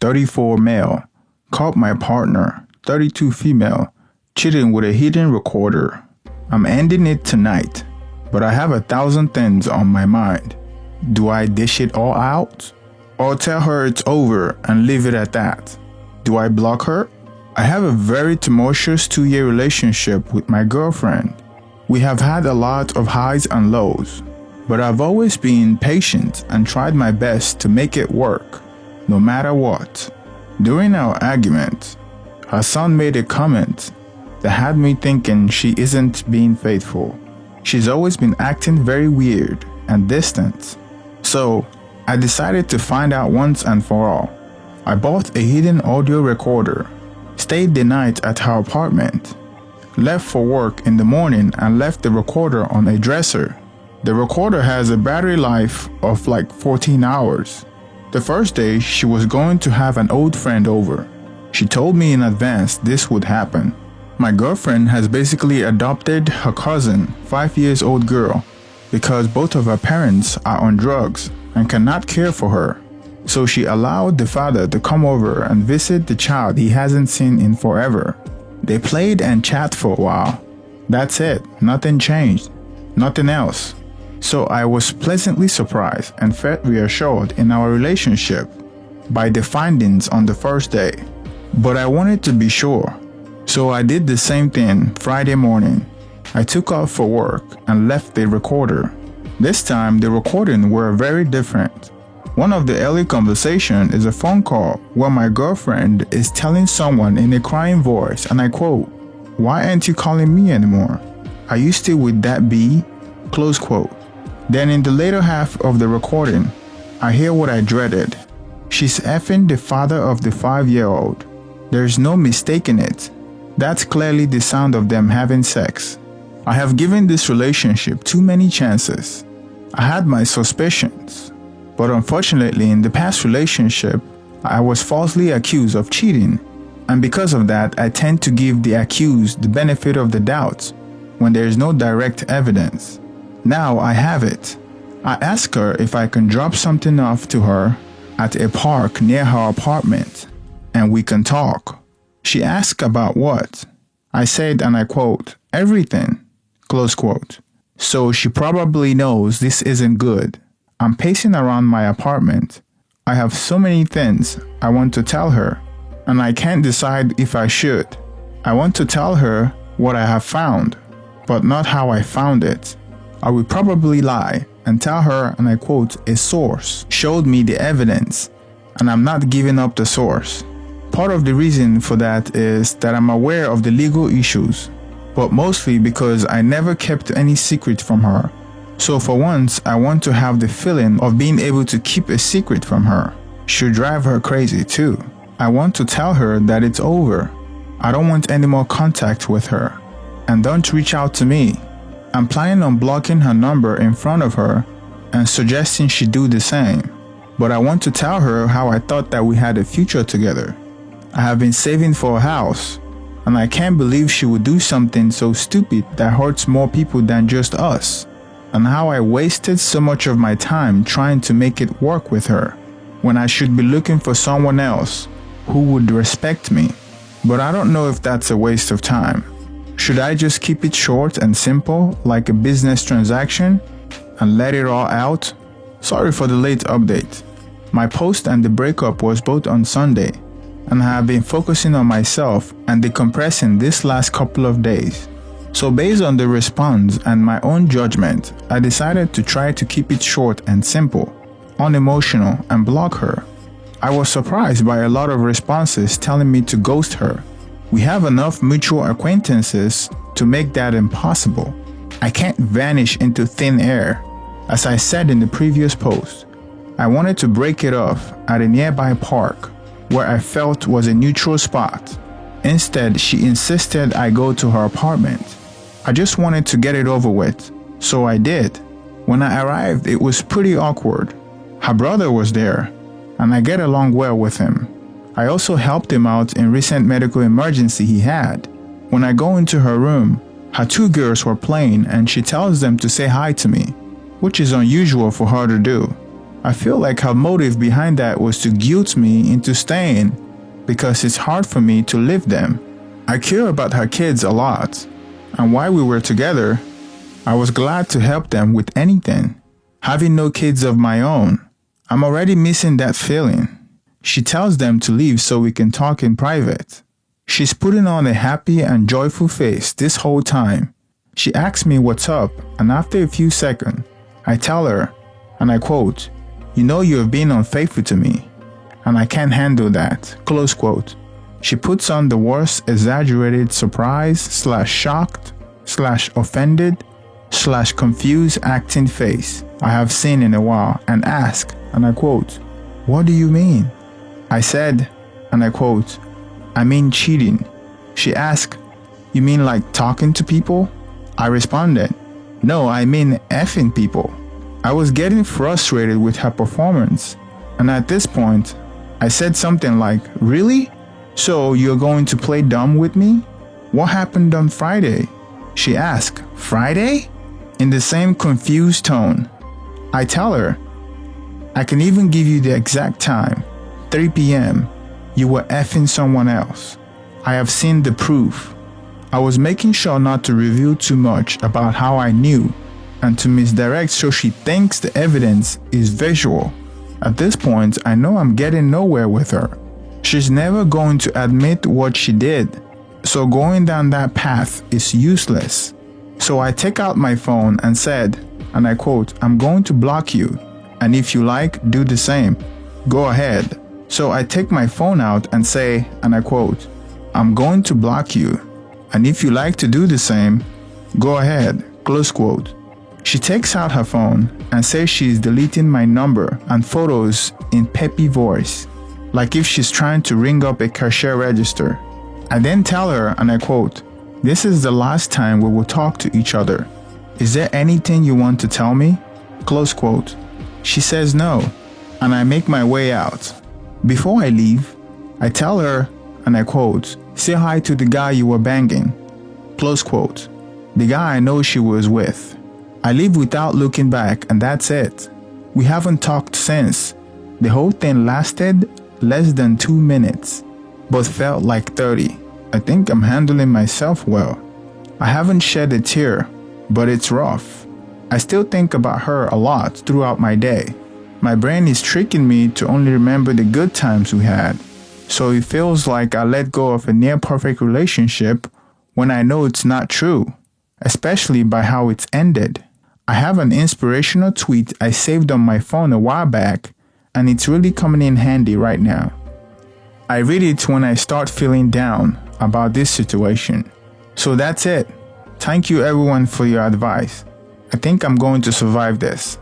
34 male, caught my partner, 32 female, cheating with a hidden recorder. I'm ending it tonight, but I have 1,000 things on my mind. Do I dish it all out? Or tell her it's over and leave it at that? Do I block her? I have a very tumultuous 2-year relationship with my girlfriend. We have had a lot of highs and lows, but I've always been patient and tried my best to make it work, no matter what. During our argument, her son made a comment that had me thinking she isn't being faithful. She's always been acting very weird and distant. So, I decided to find out once and for all. I bought a hidden audio recorder, stayed the night at her apartment, left for work in the morning and left the recorder on a dresser. The recorder has a battery life of like 14 hours. The first day, she was going to have an old friend over. She told me in advance this would happen. My girlfriend has basically adopted her cousin, 5 years old girl, because both of her parents are on drugs and cannot care for her. So she allowed the father to come over and visit the child he hasn't seen in forever. They played and chat for a while. That's it, nothing changed, nothing else. So I was pleasantly surprised and felt reassured in our relationship by the findings on the first day. But I wanted to be sure. So I did the same thing Friday morning. I took off for work and left the recorder. This time the recordings were very different. One of the early conversations is a phone call where my girlfriend is telling someone in a crying voice, and I quote, "Why aren't you calling me anymore? Are you still with that B?" Close quote. Then in the later half of the recording, I hear what I dreaded. She's effing the father of the 5-year-old. There's no mistaking it. That's clearly the sound of them having sex. I have given this relationship too many chances. I had my suspicions. But unfortunately, in the past relationship, I was falsely accused of cheating. And because of that, I tend to give the accused the benefit of the doubt when there is no direct evidence. Now I have it. I asked her if I can drop something off to her at a park near her apartment, and we can talk. She asked about what? I said, and I quote, "Everything," close quote. So she probably knows this isn't good. I'm pacing around my apartment. I have so many things I want to tell her, and I can't decide if I should. I want to tell her what I have found, but not how I found it. I will probably lie and tell her, and I quote, "A source showed me the evidence, and I'm not giving up the source." Part of the reason for that is that I'm aware of the legal issues, but mostly because I never kept any secret from her. So for once, I want to have the feeling of being able to keep a secret from her. Should drive her crazy too. I want to tell her that it's over. I don't want any more contact with her. And don't reach out to me. I'm planning on blocking her number in front of her and suggesting she do the same. But I want to tell her how I thought that we had a future together. I have been saving for a house, and I can't believe she would do something so stupid that hurts more people than just us. And how I wasted so much of my time trying to make it work with her, when I should be looking for someone else who would respect me. But I don't know if that's a waste of time. Should I just keep it short and simple, like a business transaction, and let it all out? Sorry for the late update. My post and the breakup was both on Sunday, and I have been focusing on myself and decompressing this last couple of days. So based on the response and my own judgment, I decided to try to keep it short and simple, unemotional, and block her. I was surprised by a lot of responses telling me to ghost her. We have enough mutual acquaintances to make that impossible. I can't vanish into thin air. As I said in the previous post, I wanted to break it off at a nearby park where I felt was a neutral spot. Instead, she insisted I go to her apartment. I just wanted to get it over with, so I did. When I arrived, it was pretty awkward. Her brother was there, and I get along well with him. I also helped him out in recent medical emergency he had. When I go into her room, her 2 girls were playing and she tells them to say hi to me, which is unusual for her to do. I feel like her motive behind that was to guilt me into staying because it's hard for me to leave them. I care about her kids a lot, and while we were together, I was glad to help them with anything. Having no kids of my own, I'm already missing that feeling. She tells them to leave so we can talk in private. She's putting on a happy and joyful face this whole time. She asks me what's up, and after a few seconds, I tell her, and I quote, "You know you have been unfaithful to me, and I can't handle that," close quote. She puts on the worst exaggerated surprise/shocked/offended/confused acting face I have seen in a while and asks, and I quote, "What do you mean?" I said, and I quote, "I mean cheating." She asked, "You mean like talking to people?" I responded, "No, I mean effing people." I was getting frustrated with her performance, and at this point, I said something like, "Really? So you're going to play dumb with me? What happened on Friday?" She asked, "Friday?" in the same confused tone. I tell her, "I can even give you the exact time, 3 p.m. You were effing someone else. I have seen the proof." I was making sure not to reveal too much about how I knew and to misdirect so she thinks the evidence is visual. At this point, I know I'm getting nowhere with her. She's never going to admit what she did, so going down that path is useless. So I take out my phone and said, and I quote, "I'm going to block you, and if you like, do the same. Go ahead." So I take my phone out and say, and I quote, "I'm going to block you, and if you like to do the same, go ahead," close quote. She takes out her phone and says she's deleting my number and photos in peppy voice, like if she's trying to ring up a cashier register. I then tell her, and I quote, "This is the last time we will talk to each other. Is there anything you want to tell me?" Close quote. She says no, and I make my way out. Before I leave, I tell her, and I quote, "Say hi to the guy you were banging." Close quote. The guy I know she was with. I leave without looking back, and that's it. We haven't talked since. The whole thing lasted less than 2 minutes, but felt like 30. I think I'm handling myself well. I haven't shed a tear, but it's rough. I still think about her a lot throughout my day. My brain is tricking me to only remember the good times we had, so it feels like I let go of a near-perfect relationship when I know it's not true, especially by how it's ended. I have an inspirational tweet I saved on my phone a while back, and it's really coming in handy right now. I read it when I start feeling down about this situation. So that's it. Thank you everyone for your advice. I think I'm going to survive this.